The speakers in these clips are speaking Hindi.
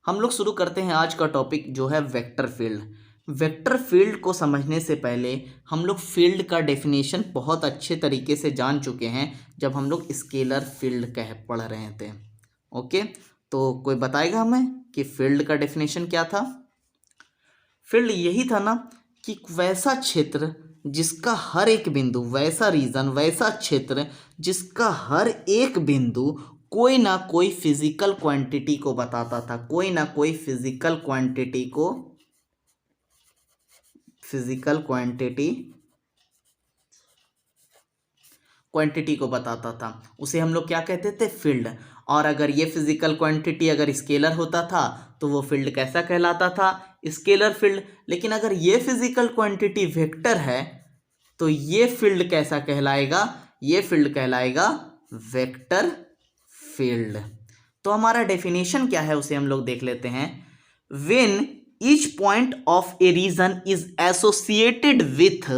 हम लोग शुरू करते हैं आज का टॉपिक जो है वेक्टर फील्ड। वेक्टर फील्ड को समझने से पहले हम लोग फील्ड का डेफिनेशन बहुत अच्छे तरीके से जान चुके हैं जब हम लोग स्केलर फील्ड कह पढ़ रहे थे। ओके, तो कोई बताएगा हमें कि फील्ड का डेफिनेशन क्या था? फील्ड यही था ना कि वैसा क्षेत्र जिसका हर एक बिंदु, वैसा रीजन, वैसा क्षेत्र जिसका हर एक बिंदु कोई ना कोई फिजिकल क्वांटिटी को बताता था, कोई ना कोई फिजिकल क्वांटिटी को बताता था, उसे हम लोग क्या कहते थे? फील्ड। और अगर ये फिजिकल क्वांटिटी अगर स्केलर होता था तो वो फील्ड कैसा कहलाता था? Scalar field. लेकिन अगर ये फिजिकल क्वांटिटी वेक्टर है तो ये फील्ड कैसा कहलाएगा? ये फील्ड कहलाएगा वेक्टर फील्ड। तो हमारा डेफिनेशन क्या है उसे हम लोग देख लेते हैं। When each point of a region is associated with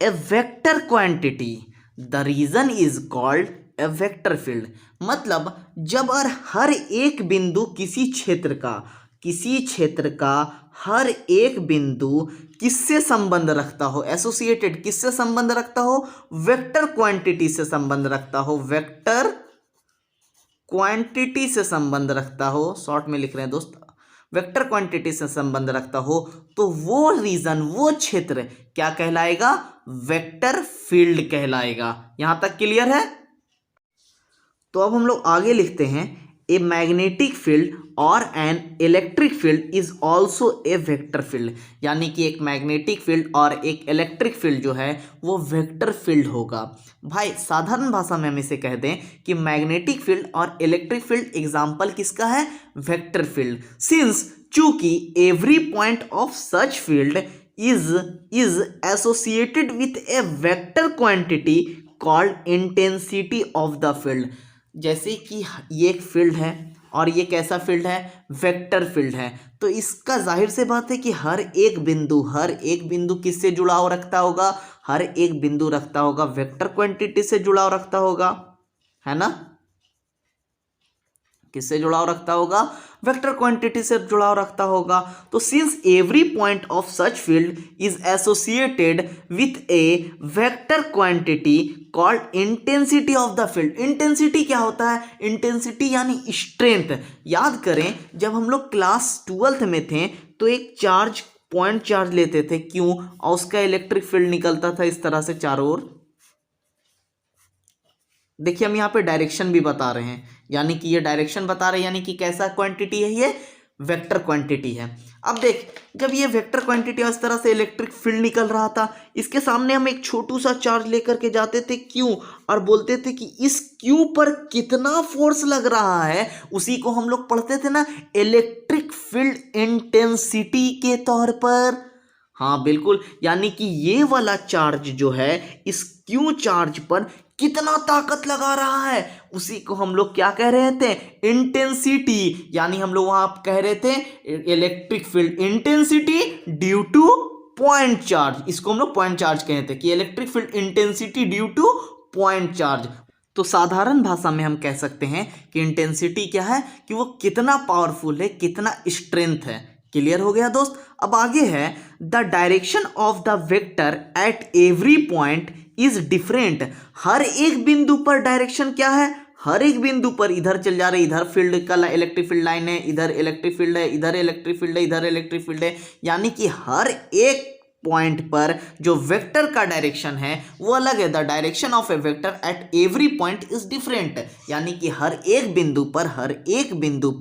a vector quantity the region is called a vector field. मतलब जब हर एक बिंदु किसी क्षेत्र का हर एक बिंदु किससे संबंध रखता हो? एसोसिएटेड किससे संबंध रखता हो? वेक्टर क्वांटिटी से संबंध रखता हो, वेक्टर क्वांटिटी से संबंध रखता हो, शॉर्ट में लिख रहे हैं दोस्त, वेक्टर क्वांटिटी से संबंध रखता हो, तो वो रीजन, वो क्षेत्र क्या कहलाएगा? वेक्टर फील्ड कहलाएगा। यहां तक क्लियर है? तो अब हम लोग आगे लिखते हैं, ए मैग्नेटिक फील्ड और an electric field is also a vector field. यानी कि एक मैग्नेटिक फील्ड और एक इलेक्ट्रिक फील्ड जो है वो वेक्टर फील्ड होगा। भाई साधारण भाषा में हम इसे कह दें कि मैग्नेटिक फील्ड और इलेक्ट्रिक फील्ड एग्जाम्पल किसका है? Vector field. सिंस चूंकि every point of such field is associated with a vector quantity called intensity of the field। जैसे कि ये एक फील्ड है और ये कैसा फील्ड है? वेक्टर फील्ड है। तो इसका जाहिर से बात है कि हर एक बिंदु किससे जुड़ाव रखता होगा? हर एक बिंदु रखता होगा वेक्टर क्वांटिटी से जुड़ाव रखता होगा, है ना? किससे जुड़ाव रखता होगा? वेक्टर क्वांटिटी से जुड़ाव रखता होगा। तो since every point of such field is associated with a vector quantity called intensity of the field. Intensity क्या होता है? इंटेंसिटी यानी स्ट्रेंथ। याद करें जब हम लोग क्लास 12th में थे तो एक पॉइंट चार्ज लेते थे, क्यों? और उसका इलेक्ट्रिक फील्ड निकलता था इस तरह से चारों ओर। देखिए हम यहाँ पे डायरेक्शन भी बता रहे हैं, यानी कि ये डायरेक्शन बता रहे हैं, यानी कि कैसा क्वांटिटी है? ये वेक्टर क्वांटिटी है। अब देख, जब ये वेक्टर क्वांटिटी इस तरह से इलेक्ट्रिक फील्ड निकल रहा था, इसके सामने हम एक छोटू सा चार्ज लेकर के जाते थे क्यू, और बोलते थे कि इस क्यू पर कितना फोर्स लग रहा है, उसी को हम लोग पढ़ते थे ना इलेक्ट्रिक फील्ड इंटेंसिटी के तौर पर। हाँ बिल्कुल, यानी कि ये वाला चार्ज जो है इस क्यू चार्ज पर कितना ताकत लगा रहा है, उसी को हम लोग क्या कह रहे थे? इंटेंसिटी। यानी हम लोग वहां कह रहे थे electric field intensity due two point charge. इसको हम लोग पॉइंट चार्ज कहते हैं कि electric field intensity due two point charge. तो साधारण भाषा में हम कह सकते हैं कि इंटेंसिटी क्या है? कि वो कितना पावरफुल है, कितना स्ट्रेंथ है। क्लियर हो गया दोस्त? अब आगे है, the direction of the vector at every point is different. हर एक बिंदु पर डायरेक्शन क्या है? हर एक बिंदु पर इधर चल जा रहे, इधर फील्ड का इलेक्ट्रिक फील्ड लाइन है, इधर इलेक्ट्रिक फील्ड है, इधर इलेक्ट्रिक फील्ड है, इधर इलेक्ट्रिक फील्ड है। यानी कि हर एक पॉइंट पर जो वेक्टर का डायरेक्शन है वो अलग है। The direction of A vector at every point is different. यानी कि हर एक बिंदु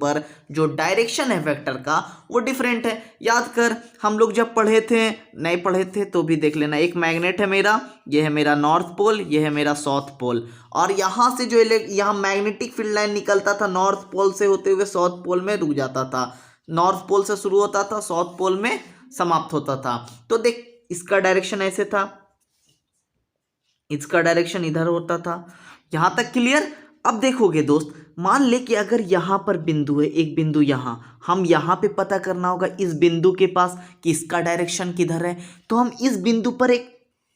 पर जो डायरेक्शन है वेक्टर का वो डिफरेंट है। याद कर, हम लोग जब पढ़े थे, नहीं पढ़े थे तो भी देख लेना। एक मैग्नेट है मेरा, ये है मेरा नॉर्थ पोल, ये है मेरा साउथ पोल, और यहाँ से जो यहाँ मैग्नेटिक फील्ड लाइन निकलता था नॉर्थ पोल से होते हुए साउथ पोल में रुक जाता था। नॉर्थ पोल से शुरू होता था, साउथ पोल में समाप्त होता था। तो देख, इसका डायरेक्शन ऐसे था, इसका डायरेक्शन इधर होता था। यहां तक क्लियर? अब देखोगे दोस्त, मान ले कि अगर यहां पर बिंदु है, एक बिंदु यहां, हम यहां पे पता करना होगा इस बिंदु के पास कि इसका डायरेक्शन किधर है। तो हम इस बिंदु पर एक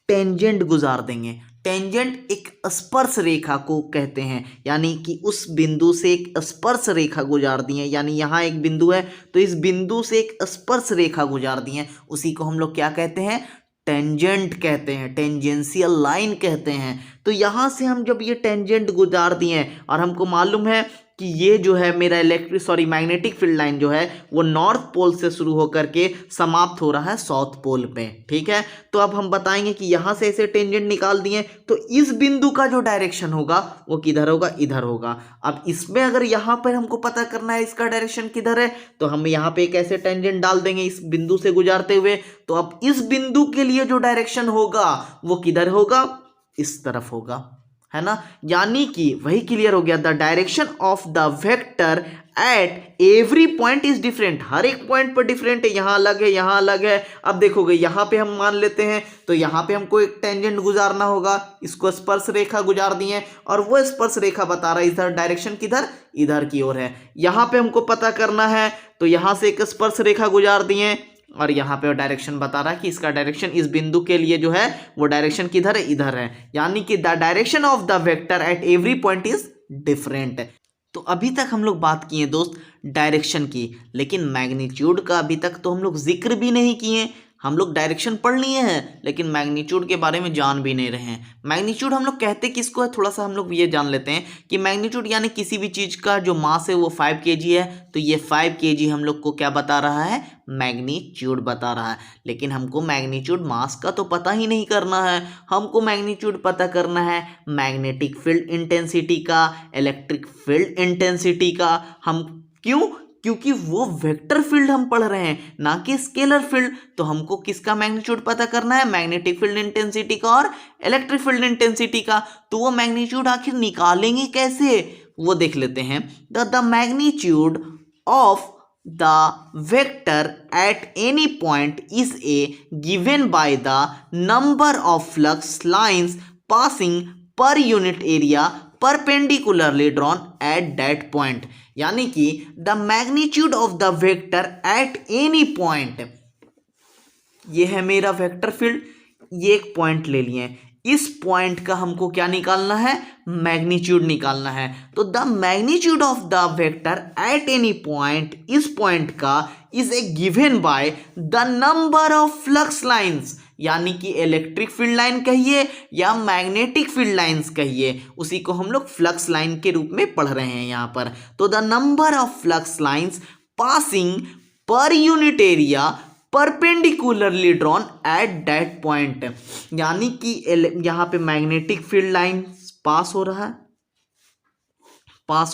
टेंजेंट गुजार देंगे। टेंजेंट एक स्पर्श रेखा को कहते हैं, यानी कि उस बिंदु से एक स्पर्श रेखा गुजार दी है, यानी यहाँ एक बिंदु है तो इस बिंदु से एक स्पर्श रेखा गुजार दी है, उसी को हम लोग क्या कहते हैं, टेंजेंट कहते हैं, टेंजेंशियल लाइन कहते हैं। तो यहाँ से हम जब ये टेंजेंट गुजार दिए और हमको मालूम है कि ये जो है मेरा मैग्नेटिक फील्ड लाइन जो है वो नॉर्थ पोल से शुरू होकर के समाप्त हो रहा है साउथ पोल पे, ठीक है। तो अब हम बताएंगे कि यहाँ से ऐसे टेंजेंट निकाल दिए तो इस बिंदु का जो डायरेक्शन होगा वो किधर होगा, इधर होगा। अब इसमें अगर यहाँ पर हमको पता करना है इसका डायरेक्शन किधर है तो हम यहाँ पे एक ऐसे टेंजेंट डाल देंगे इस बिंदु से गुजारते हुए। तो अब इस बिंदु के लिए जो डायरेक्शन होगा वो किधर होगा, इस तरफ होगा, है ना। यानी कि वही क्लियर हो गया, the direction of the vector at every point is different, हर एक पॉइंट पर डिफरेंट है, यहाँ अलग है, यहाँ अलग है। अब देखोगे यहाँ पे हम मान लेते हैं तो यहाँ पे हमको एक टेंजेंट गुजारना होगा, इसको स्पर्श रेखा गुजार दी है और वो स्पर्श रेखा बता रहा है इधर डायरेक्शन किधर, इधर की ओर है। यहाँ पे हमको पता करना है तो यहाँ से एक स्पर्श रेखा गुजार दिए और यहाँ पे डायरेक्शन बता रहा है कि इसका डायरेक्शन इस बिंदु के लिए जो है वो डायरेक्शन किधर है, इधर है। यानी कि the direction of the vector at every point is different. तो अभी तक हम लोग बात किए दोस्त डायरेक्शन की, लेकिन मैग्नीट्यूड का अभी तक तो हम लोग जिक्र भी नहीं किए। हम लोग डायरेक्शन पढ़ लिए हैं लेकिन मैग्नीट्यूड के बारे में जान भी नहीं रहे हैं। मैग्नीट्यूड हम लोग कहते किसको है, थोड़ा सा हम लोग ये जान लेते हैं कि मैग्नीट्यूड यानी किसी भी चीज़ का जो मास है वो 5 kg है, तो ये 5 kg हम लोग को क्या बता रहा है, मैग्नीट्यूड बता रहा है। लेकिन हमको मैग्नीट्यूड मास का तो पता ही नहीं करना है, हमको मैग्नीट्यूड पता करना है मैग्नेटिक फील्ड इंटेंसिटी का, इलेक्ट्रिक फील्ड इंटेंसिटी का। हम क्यों, क्योंकि वो वेक्टर फील्ड हम पढ़ रहे हैं ना कि स्केलर फील्ड। तो हमको किसका मैग्नीट्यूड पता करना है, मैग्नेटिक फील्ड इंटेंसिटी का और इलेक्ट्रिक फील्ड इंटेंसिटी का। तो वो मैग्नीट्यूड आखिर निकालेंगे कैसे, वो देख लेते हैं। The magnitude of the vector at any point is a given by the number of flux lines passing per unit area perpendicularly drawn at that point. यानी कि the magnitude of the vector at any point, ये है मेरा वेक्टर फील्ड, ये एक पॉइंट ले लिए, इस पॉइंट का हमको क्या निकालना है, मैग्नीट्यूड निकालना है। तो the magnitude of the vector at any point, इस पॉइंट का is a given by the number of flux lines, यानी कि इलेक्ट्रिक फील्ड लाइन कहिए या मैग्नेटिक फील्ड लाइंस कहिए, उसी को हम लोग फ्लक्स लाइन के रूप में पढ़ रहे हैं यहाँ पर। तो the number of flux lines passing per unit area perpendicularly drawn at that point, यानी कि यहाँ पे मैग्नेटिक फील्ड लाइन पास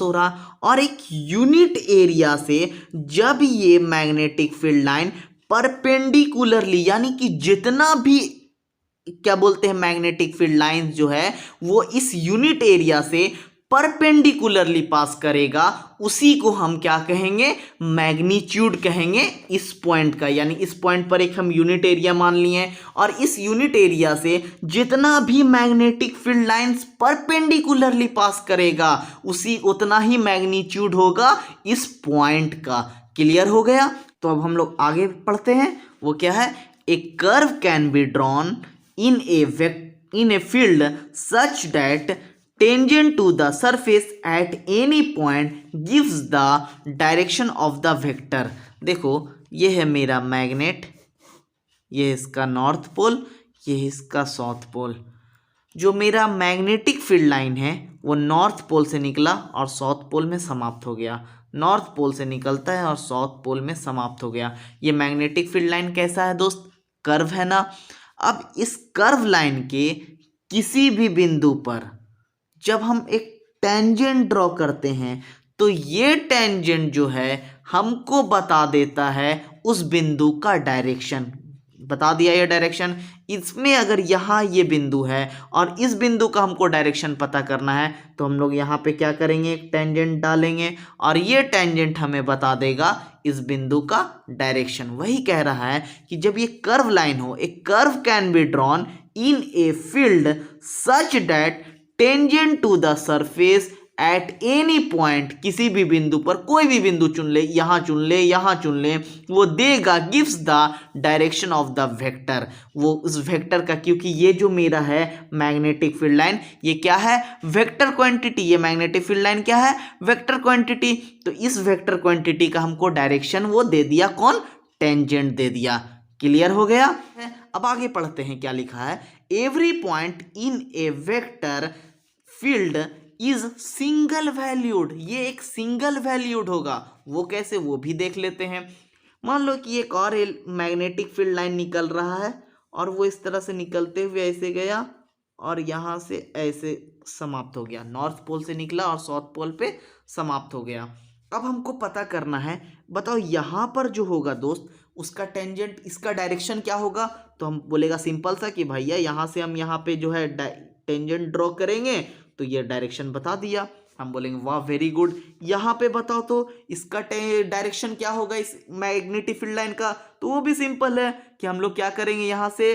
हो रहा और एक यूनिट एरिया से जब ये मैग्नेटिक फील्ड लाइन परपेंडिकुलरली, यानी कि जितना भी क्या बोलते हैं मैग्नेटिक फील्ड लाइंस जो है वो इस यूनिट एरिया से परपेंडिकुलरली पास करेगा, उसी को हम क्या कहेंगे, मैग्नीट्यूड कहेंगे इस पॉइंट का। यानी इस पॉइंट पर एक हम यूनिट एरिया मान लिए और इस यूनिट एरिया से जितना भी मैग्नेटिक फील्ड लाइंस परपेंडिकुलरली पास करेगा उसी उतना ही मैग्नीट्यूड होगा इस पॉइंट का। क्लियर हो गया। तो अब हम लोग आगे पढ़ते हैं, वो क्या है, a curve can be drawn in a field such that tangent to the surface at any point gives the direction of the vector। देखो ये है मेरा मैग्नेट, ये है इसका नॉर्थ पोल, ये है इसका साउथ पोल। जो मेरा मैग्नेटिक फील्ड लाइन है वो नॉर्थ पोल से निकला और साउथ पोल में समाप्त हो गया, नॉर्थ पोल से निकलता है और साउथ पोल में समाप्त हो गया। ये मैग्नेटिक फील्ड लाइन कैसा है दोस्त, कर्व है ना। अब इस कर्व लाइन के किसी भी बिंदु पर जब हम एक टेंजेंट ड्रॉ करते हैं तो ये टेंजेंट जो है हमको बता देता है उस बिंदु का डायरेक्शन, बता दिया ये डायरेक्शन। इसमें अगर यहाँ ये बिंदु है और इस बिंदु का हमको डायरेक्शन पता करना है तो हम लोग यहाँ पे क्या करेंगे, एक टेंजेंट डालेंगे और ये टेंजेंट हमें बता देगा इस बिंदु का डायरेक्शन। वही कह रहा है कि जब ये कर्व लाइन हो, एक curve can be drawn in a field such that tangent to the surface at any point, किसी भी बिंदु पर, कोई भी बिंदु चुन ले, यहाँ चुन ले, यहाँ चुन ले, वो देगा gives the direction of the vector, वो उस वेक्टर का, क्योंकि ये जो मेरा है मैग्नेटिक फील्ड लाइन, ये क्या है, वेक्टर क्वांटिटी, ये मैग्नेटिक फील्ड लाइन क्या है, वेक्टर क्वांटिटी। तो इस वेक्टर क्वांटिटी का हमको डायरेक्शन वो दे दिया, कौन, टेंजेंट दे दिया। क्लियर हो गया है। अब आगे पढ़ते हैं क्या लिखा है, every point in A vector field is single valued, ये एक सिंगल वैल्यूड होगा, वो कैसे, वो भी देख लेते हैं। मान लो कि एक और मैग्नेटिक फील्ड लाइन निकल रहा है और वो इस तरह से निकलते हुए ऐसे गया और यहाँ से ऐसे समाप्त हो गया, नॉर्थ पोल से निकला और साउथ पोल पे समाप्त हो गया। अब हमको पता करना है, बताओ यहाँ पर जो होगा दोस्त, उसका टेंजेंट, इसका डायरेक्शन क्या होगा। तो हम बोलेगा सिंपल सा कि भैया यहाँ से हम यहाँ पे जो है टेंजेंट ड्रॉ करेंगे, तो ये डायरेक्शन बता दिया। हम बोलेंगे वाह वेरी गुड। यहाँ पे बताओ तो इसका डायरेक्शन क्या होगा इस मैग्नेटिक फील्ड लाइन का, तो वो भी सिंपल है कि हम लोग क्या करेंगे, यहाँ से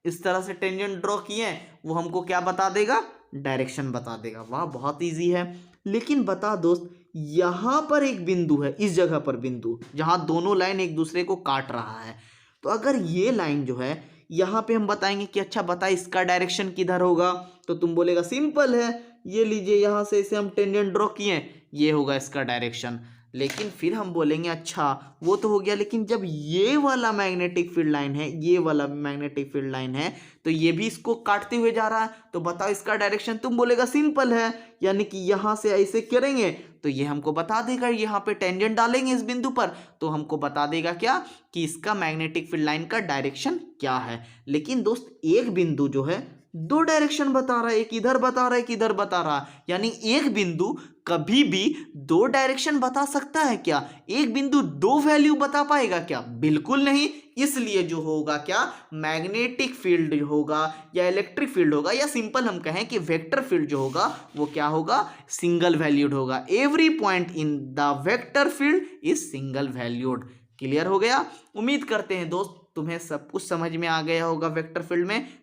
इस तरह से टेंजेंट ड्रॉ किए, वो हमको क्या बता देगा, डायरेक्शन बता देगा। वाह बहुत इजी है। लेकिन बता दोस्त, यहाँ पर एक बिंदु है, इस जगह पर बिंदु जहाँ दोनों लाइन एक दूसरे को काट रहा है, तो अगर ये लाइन जो है यहाँ पे हम बताएंगे कि अच्छा बता इसका डायरेक्शन किधर होगा, तो तुम बोलेगा सिंपल है, ये लीजिए यहाँ से इसे हम टेंजेंट ड्रॉ किए, ये होगा इसका डायरेक्शन। लेकिन फिर हम बोलेंगे अच्छा वो तो हो गया, लेकिन जब ये वाला मैग्नेटिक फील्ड लाइन है, ये वाला मैग्नेटिक फील्ड लाइन है, तो ये भी इसको काटते हुए जा रहा है, तो बताओ इसका डायरेक्शन, तुम बोलेगा सिंपल है, यानी कि यहाँ से ऐसे करेंगे तो ये हमको बता देगा, यहाँ पे टेंजेंट डालेंगे इस बिंदु पर तो हमको बता देगा क्या, कि इसका मैग्नेटिक फील्ड लाइन का डायरेक्शन क्या है। लेकिन दोस्त एक बिंदु जो है दो डायरेक्शन बता रहा है, एक इधर बता रहा है, एक इधर बता रहा है, यानी एक बिंदु कभी भी दो डायरेक्शन बता सकता है क्या, एक बिंदु दो वैल्यू बता पाएगा क्या, बिल्कुल नहीं। इसलिए जो होगा क्या, मैग्नेटिक फील्ड होगा या इलेक्ट्रिक फील्ड होगा या सिंपल हम कहें कि वेक्टर फील्ड जो होगा वो क्या होगा, सिंगल वैल्यूड होगा। Every point in the vector field is single valued. Clear हो गया। उम्मीद करते हैं दोस्त तुम्हें सब कुछ समझ में आ गया होगा वेक्टर फील्ड में।